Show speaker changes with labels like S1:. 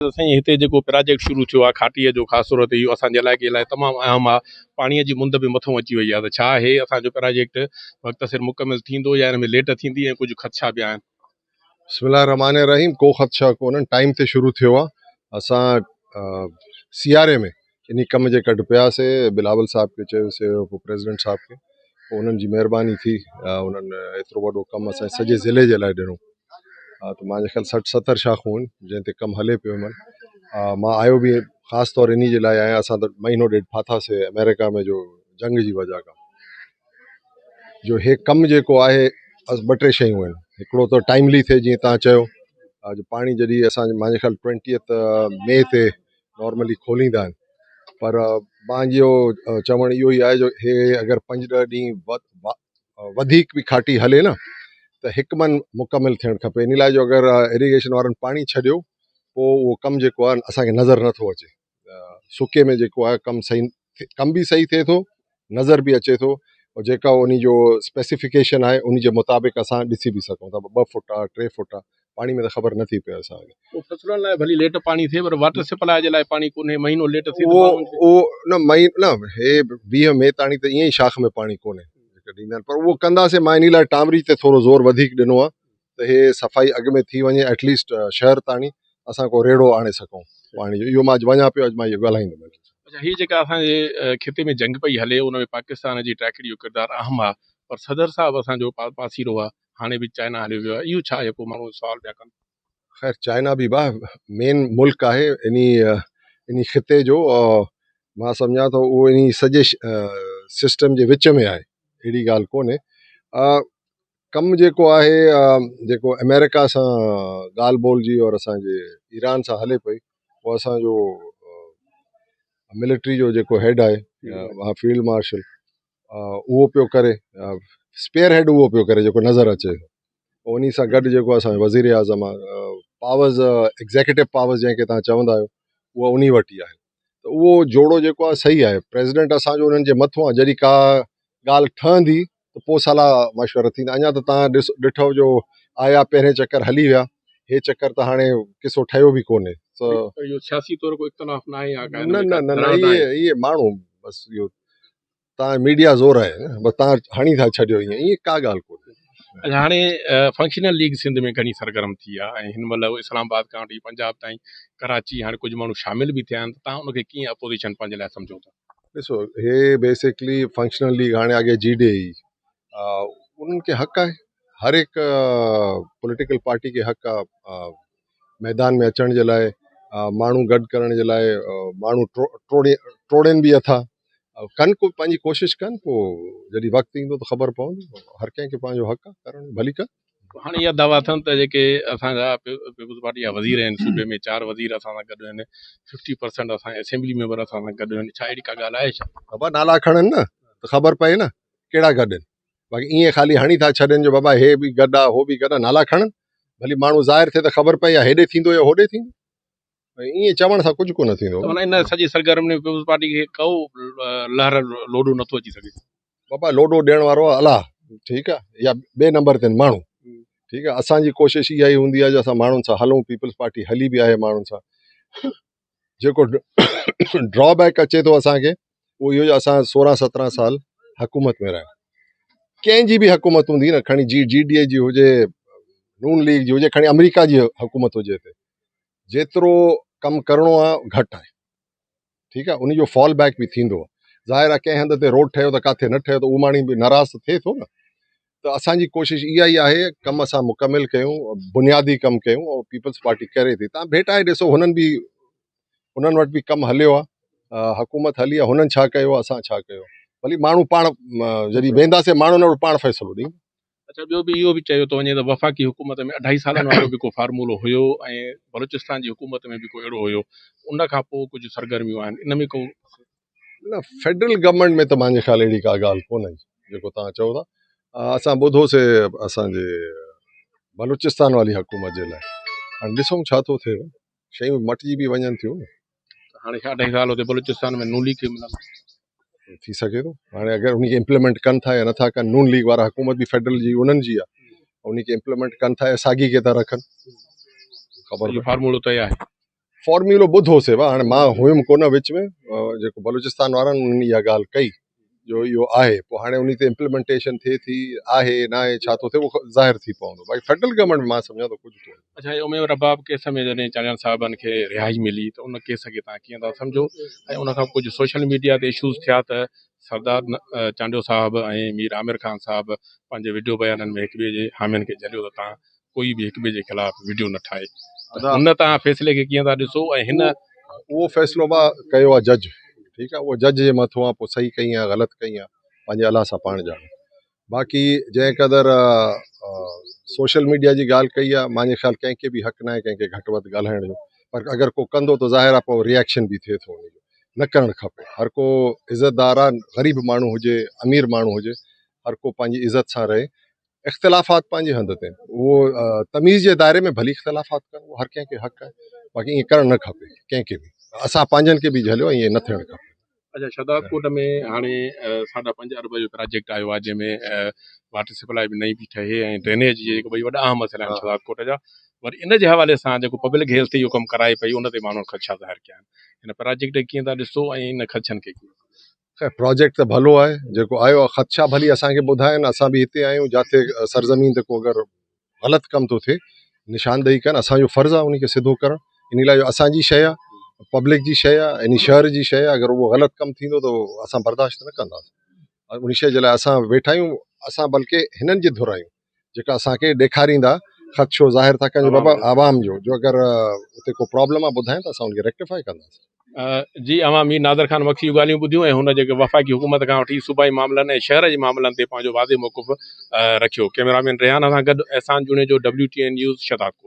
S1: साईं हिते जेको प्रोजेक्ट शुरू थियो आहे खाटीअ जो ख़ासि तौर ते इहो असांजे इलाइक़े लाइ तमामु अहम आहे। पाणीअ जी मुंद बि मथां अची वई आहे, त छा हे असांजो प्रोजेक्ट वक़्त सिर मुकमिल थींदो या हिन में लेट थींदी ऐं कुझु ख़दशा बि आहिनि?
S2: बिस्मिल्लाह रहमान रहीम। को ख़दशा कोन्हनि, टाइम ते शुरू थियो आहे। असां सियारे में इन कम जे गॾु पियासीं, बिलावल साहब खे चयोसीं, पोइ प्रेसिडेंट साहब खे, पोइ उन्हनि जी महिरबानी थी, उन्हनि एतिरो वॾो कमु असांजे सॼे ज़िले जे लाइ ॾिनो। त मुंहिंजे ख़्याल 60-70 शाखूं आहिनि जंहिं ते कमु हले पियो। मां आयो बि ख़ासि तौर इन जे लाइ आहियां। असां त महीनो ॾेढ फाथासीं अमेरिका में जो जंग जी वजह खां, जो हे कमु जेको आहे 2-3 शयूं आहिनि। हिकिड़ो त टाइमली थिए, जीअं तव्हां चयो, अॼु पाणी जॾहिं असांजे मुंहिंजे ख़्याल 20 मई ते नॉर्मली खोलींदा आहिनि, पर मुंहिंजो चवणु इहो ई आहे जो हे अगरि 5-10 ॾींहं वधीक बि खाटी हले न, त हिकमन मुकमिल थियणु खपे। इन लाइ जो अगरि इरीगेशन वारनि पाणी छॾियो, पोइ उहो कमु जेको आहे असांखे नज़र नथो अचे। सुके में जेको आहे कमु बि सही थिए थो, नज़र बि अचे थो, और जेका उन जो स्पेसिफिकेशन आहे उन जे मुताबिक़ असां ॾिसी बि सघूं था। 2 फुट आहे, 3 फुट आहे, पाणी में त ख़बर नथी पए असांखे।
S1: फसलुनि लाइ भली लेट पाणी थिए, पर वाटर सप्लाई जे लाइ पाणी कोन्हे, महीनो लेट थिए
S2: उहो न मई न, हे 20 मई ताणी त ईअं ई शाख में पाणी कोन्हे ॾींदा आहिनि, पर उहो कंदासीं। मां इन लाइ टामरी ते थोरो ज़ोर वधीक ॾिनो आहे, त हे सफ़ाई अॻु में थी वञे, एटलीस्ट शहर ताणी असां को रेड़ो आणे सघूं पाणी जो। इहो मां वञा पियो, अॼु मां इहो ॻाल्हाईंदुमि।
S1: अच्छा, हीअ जेका असांजे खिते में जंग पई हले, उन में पाकिस्तान जी ट्रैकड़ी जो किरदारु अहम आहे, पर सदर साहब असांजो पासीरो आहे, हाणे बि चाइना हलियो वियो आहे। इहो छा आहे, पोइ माण्हू सवाल पिया कनि।
S2: ख़ैर, चाइना बि मेन मुल्क आहे इन खिते जो, मां सम्झां थो उहो इन सॼे सिस्टम जे विच में आहे, अहिड़ी ॻाल्हि कोन्हे। कमु जेको आहे, जेको अमेरिका सां ॻाल्हि ॿोल जी और असांजे ईरान सां हले पई, उहो असांजो मिलिट्री जो जेको हेड आहे, फील्ड मार्शल, उहो पियो करे, स्पेयर हेड उहो पियो करे जेको नज़र अचे। उन सां गॾु जेको असांजो वज़ीर आज़म आहे, पावर्स, एग्ज़ीक्यूटिव पावर्स जंहिंखे तव्हां चवंदा आहियो, उहा उन वटि ई आहे। त उहो जोड़ो जेको आहे सही आहे। प्रेसिडेंट असांजो उन्हनि जे मथां आहे, जॾहिं का ॻाल्हि ठहंदी त पोइ सलाह मशवरा थींदा। अञा त तव्हां ॾिठो जो आया, पहिरें चकर हली विया, हे चकर त हाणे किसो ठहियो बि कोन्हे।
S1: सियासी तौर को इख्तिलाफ़ न आहे?
S2: न, इहे माण्हू बसि, इहो तव्हां मीडिया ज़ोर आहे, बसि तव्हां हणी था छॾियो, ईअं का ॻाल्हि कोन्हे।
S1: हाणे फंक्शनल लीग सिंध में घणी सरगर्म थी आहे, ऐं हिन महिल इस्लामाबाद खां वठी पंजाब ताईं, कराची, हाणे कुझु माण्हू शामिल बि थिया आहिनि। त तव्हां उनखे कीअं अपोज़िशन पंहिंजे लाइ सम्झो था?
S2: ॾिसो, हे बेसिकली फंक्शनल लीग हाणे अॻे GDA, उन्हनि खे हक़ आहे, हर हिकु पॉलिटिकल पार्टी खे हक़ आहे मैदान में अचण जे लाइ, माण्हू गॾु करण जे लाइ। माण्हू टोड़नि बि अथा, कनि को पंहिंजी कोशिशि कनि, पोइ जॾहिं वक़्तु ईंदो त ख़बर पवंदी। हर कंहिंखे पंहिंजो हक़ आहे करणु, भली कर।
S1: हाणे इहा दावा अथनि त जेके असांजा पीपुल्स पार्टी जा वज़ीर आहिनि, सूबे में 4 वज़ीर असां सां गॾु आहिनि, 50% असां असेंबली मेंबर असां सां गॾु आहिनि। छा अहिड़ी का ॻाल्हि आहे छा?
S2: बाबा नाला खणनि न, त ख़बर पए न कहिड़ा गॾु आहिनि। बाक़ी ईअं ख़ाली हणी था छॾनि जो बाबा हे बि गॾु आहे, हो बि गॾु आहे। नाला खणनि, भली माण्हू ज़ाहिर थिए त ख़बर पए, या हेॾे थींदो या होॾे थींदो। ईअं चवण सां कुझु कोन थींदो।
S1: इन सॼी सरगर्म में पीपुल्स पार्टी खे को लहर लोडो नथो अची सघे?
S2: बाबा लोडो ॾियण वारो अलाह, ठीकु आहे, या ॿिए नंबर ते माण्हू, ठीकु आहे। असांजी कोशिशि इहा ई हूंदी आहे जो असां माण्हुनि सां हलूं। पीपुल्स पार्टी हली बि आहे माण्हुनि सां। जेको ड्रॉबैक अचे थो असांखे, उहो इहो, असां 16-17 साल हुकूमत में रहिया। कंहिंजी बि हुकूमत हूंदी न, खणी GDA जी हुजे, नून लीग जी हुजे, खणी अमेरिका जी हुकूमत हुजे, हिते जेतिरो कमु करिणो आहे घटि आहे, ठीकु आहे। उनजो फॉल बैक बि थींदो आहे। ज़ाहिर आहे कंहिं हंधि ते रोड ठहियो त किथे न ठहियो त उहो माण्हू बि नाराज़ थिए थो न। त असांजी कोशिशि इहा ई आहे, कमु असां मुकमिल कयूं, बुनियादी कमु कयूं, ऐं पीपल्स पार्टी करे थी। तव्हां भेटाए ॾिसो, हुननि वटि बि कमु हलियो आहे, हुकूमत हली आहे, हुननि छा कयो, असां छा कयो। भली माण्हू पाण जॾहिं वेंदासीं, माण्हुनि वटि पाण फ़ैसिलो ॾींदा।
S1: अच्छा, ॿियो बि इहो बि चयो थो वञे त वफ़ाक़ी हुकूमत में 2.5 सालनि वारो बि को फार्मूलो हुयो, ऐं बलूचिस्तान जी हुकूमत में बि को अहिड़ो हुयो, उन खां पोइ कुझु सरगर्मियूं आहिनि। इन में को
S2: न, फेडरल गवर्नमेंट में त मुंहिंजे ख़्याल अहिड़ी का ॻाल्हि कोन्हे जेको तव्हां चओ था। असां ॿुधोसीं असांजे बलूचिस्तान वारी हुकूमत जे लाइ, हाणे ॾिसूं छा थो थिए। शयूं मटिजी बि वञनि थियूं न।
S1: हाणे 2.5 साल हुते बलूचिस्तान में नून लीग खे मिलंदा,
S2: थी सघे थो। हाणे अगरि उनखे इम्प्लीमेंट कनि था या नथा कनि, नून लीग वारा हुकूमत बि फेडरल जी उन्हनि जी आहे, उनखे इम्प्लीमेंट कनि था या साॻी खे था रखनि, ख़बर
S1: फार्मूलो तय आहे।
S2: फॉर्म्यूलो ॿुधोसीं हाणे मां हुयुमि कोन विच में जेको बलूचिस्तान वारनि उन्हनि इहा ॻाल्हि कई जो इहो आहे पोइ हाणे उन ते इम्प्लीमेंटेशन थिए थी आहे न आहे छा थो थिए उहो ज़ाहिर थी पवंदो बाक़ी फेडरल गवर्नमेंट मां सम्झां थो कुझु कोन्हे।
S1: अच्छा, उमेर रबाब केस में जॾहिं चाणियाल साहिबनि खे रिहाई मिली त उन केस खे तव्हां कीअं था सम्झो ऐं उनखां कुझु सोशल मीडिया ते इशूज़ थिया त सरदार चांडियो साहिबु ऐं मीर आमिर ख़ान साहिबु पंहिंजे वीडियो बयाननि में हिक ॿिए जे हामियुनि खे झलियो त तव्हां कोई बि हिक ॿिए जे ख़िलाफ़ु वीडियो न ठाहे त हुन तव्हां फ़ैसिले खे कीअं था ॾिसो ऐं हिन
S2: उहो फ़ैसिलो मां कयो आहे जज ठीकु आहे उहो जज जे मथां आहे पोइ सही कई आहे ग़लति कई आहे पंहिंजे अलाह सां पाण ॼाणे बाक़ी जंहिं क़दुरु सोशल मीडिया जी ॻाल्हि कई आहे मुंहिंजे ख़्याल कंहिंखे बि हक़ न आहे कंहिंखे घटि वधि ॻाल्हाइण जो पर अगरि को कंदो त ज़ाहिर आहे पोइ रिएक्शन बि थिए थो न करणु खपे हर को इज़तदार आहे ग़रीब माण्हू हुजे अमीर माण्हू हुजे हर को पंहिंजी इज़त सां रहे इख़्तिलाफ़ात पंहिंजे हंध ते उहो तमीज़ जे दायरे में भली इख़्तिलाफ़ात कनि उहो हर कंहिंखे हक़ आहे बाक़ी ईअं करणु न खपे कंहिंखे बि असां पंहिंजनि खे बि झलियो ईअं न थियणु खपे।
S1: अच्छा, शहदादकोट में हाणे 5.5 अरब जो प्रोजेक्ट आयो आहे जंहिंमें वाटर सप्लाई बि नई बि ठहे ऐं ड्रेनेज जे जेके ॿई वॾा अहम मसइला आहिनि शहदादकोट जा वरी इन जे हवाले सां जेको पब्लिक हेल्थ इहो कमु कराए पई उन ते माण्हुनि ख़दशा ज़ाहिर कया आहिनि हिन प्रोजेक्ट खे कीअं था ॾिसो ऐं इन ख़दशनि खे कीअं
S2: प्रोजेक्ट त भलो आहे जेको आयो आहे ख़दशा भली असांखे ॿुधाइनि असां बि हिते आहियूं जिते सरज़मीन ते को अगरि ग़लति कमु थो थिए निशानदेही कनि असांजो फ़र्ज़ु आहे उनखे सिधो करणु इन लाइ असांजी शइ आहे पब्लिक जी शइ आहे इन शहर जी शइ आहे अगरि उहो ग़लति कमु थींदो त असां बर्दाश्त न कंदासीं उन शइ जे लाइ असां वेठा आहियूं असां बल्कि हिननि जी धुर आहियूं जेका असांखे ॾेखारींदा ख़दशो ज़ाहिर था कनि बाबा आवाम जो अगरि उते को प्रॉब्लम आहे ॿुधाइनि त असां उनखे रेक्टिफाई कंदासीं।
S1: जी अवां मीर नादर ख़ान मक्सी जूं ॻाल्हियूं ॿुधियूं ऐं हुन जेके वफ़ाक़ी हुकूमत खां वठी सूबाई मामलनि ऐं शहर जे मामलनि ते पंहिंजो वादे मौक़ुफ़ रखियो कैमरामैन रेहान सां गॾु एहसान जुणे जो WTN न्यूज़ शहदादकोट।